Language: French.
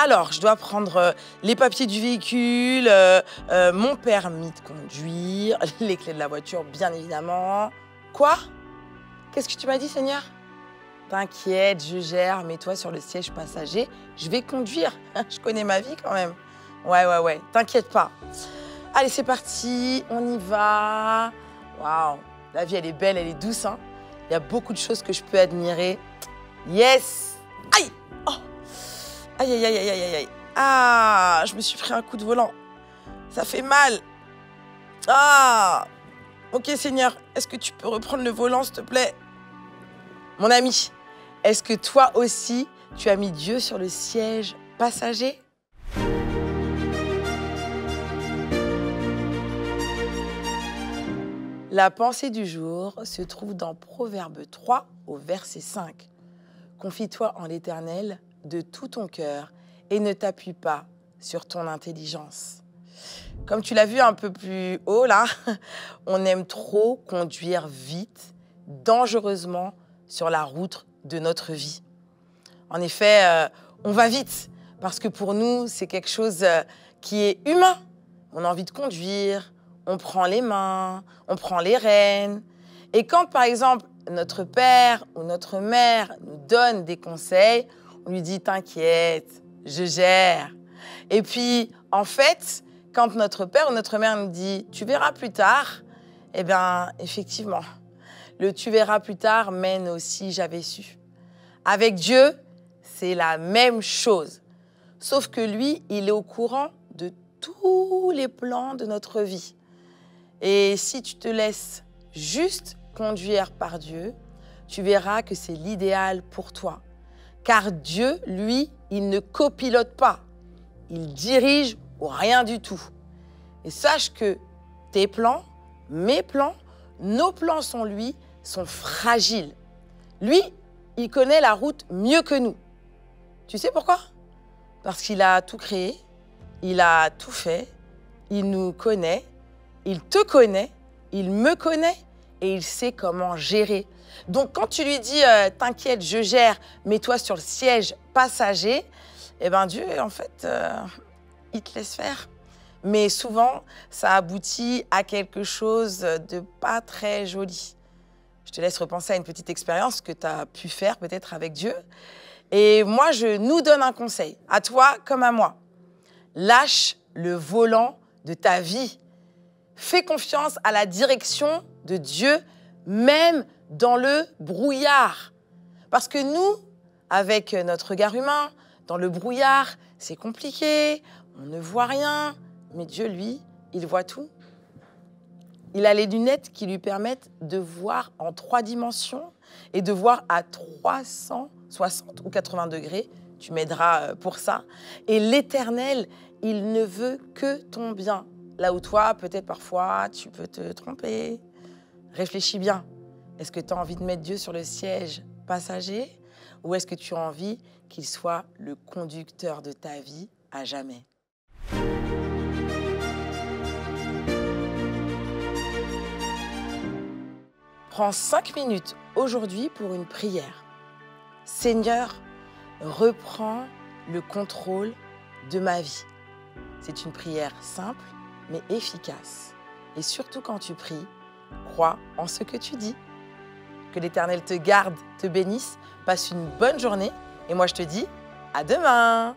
Alors, je dois prendre les papiers du véhicule, mon permis de conduire, les clés de la voiture, bien évidemment. Quoi? Qu'est-ce que tu m'as dit, Seigneur? T'inquiète, je gère, mets-toi sur le siège passager, je vais conduire. Je connais ma vie quand même. Ouais, t'inquiète pas. Allez, c'est parti, on y va. Waouh, la vie, elle est belle, elle est douce, hein. Il y a beaucoup de choses que je peux admirer. Yes! Aïe! Oh! Aïe. Ah, je me suis pris un coup de volant. Ça fait mal. Ah! Ok, Seigneur, est-ce que tu peux reprendre le volant, s'il te plaît? Mon ami, est-ce que toi aussi, tu as mis Dieu sur le siège passager? La pensée du jour se trouve dans Proverbe 3 au verset 5. Confie-toi en l'Éternel de tout ton cœur et ne t'appuie pas sur ton intelligence. Comme tu l'as vu un peu plus haut là, on aime trop conduire vite, dangereusement sur la route de notre vie. En effet, on va vite parce que pour nous, c'est quelque chose qui est humain. On a envie de conduire, on prend les mains, on prend les rênes. Et quand, par exemple, notre père ou notre mère nous donne des conseils, on lui dit « T'inquiète, je gère ». Et puis, en fait, quand notre père ou notre mère nous dit « Tu verras plus tard », eh bien, effectivement, le « tu verras plus tard » mène aussi « j'avais su ». Avec Dieu, c'est la même chose. Sauf que lui, il est au courant de tous les plans de notre vie. Et si tu te laisses juste conduire par Dieu, tu verras que c'est l'idéal pour toi. Car Dieu, lui, il ne copilote pas. Il dirige ou rien du tout. Et sache que tes plans, mes plans, nos plans sont fragiles. Lui, il connaît la route mieux que nous. Tu sais pourquoi? Parce qu'il a tout créé, il a tout fait, il nous connaît, il te connaît, il me connaît et il sait comment gérer. Donc, quand tu lui dis « T'inquiète, je gère, mets-toi sur le siège passager », eh bien, Dieu, en fait, il te laisse faire. Mais souvent, ça aboutit à quelque chose de pas très joli. Je te laisse repenser à une petite expérience que tu as pu faire peut-être avec Dieu. Et moi, je nous donne un conseil, à toi comme à moi. Lâche le volant de ta vie. Fais confiance à la direction de Dieu, même dans le brouillard. Parce que nous, avec notre regard humain, dans le brouillard, c'est compliqué, on ne voit rien. Mais Dieu, lui, il voit tout. Il a les lunettes qui lui permettent de voir en 3 dimensions et de voir à 360 ou 80 degrés. Tu m'aideras pour ça. Et l'Éternel, il ne veut que ton bien. Là où toi, peut-être parfois, tu peux te tromper. Réfléchis bien. Est-ce que tu as envie de mettre Dieu sur le siège passager ou est-ce que tu as envie qu'il soit le conducteur de ta vie à jamais? Prends 5 minutes aujourd'hui pour une prière. Seigneur, reprends le contrôle de ma vie. C'est une prière simple, mais efficace. Et surtout quand tu pries, crois en ce que tu dis. Que l'Éternel te garde, te bénisse, passe une bonne journée. Et moi, je te dis à demain!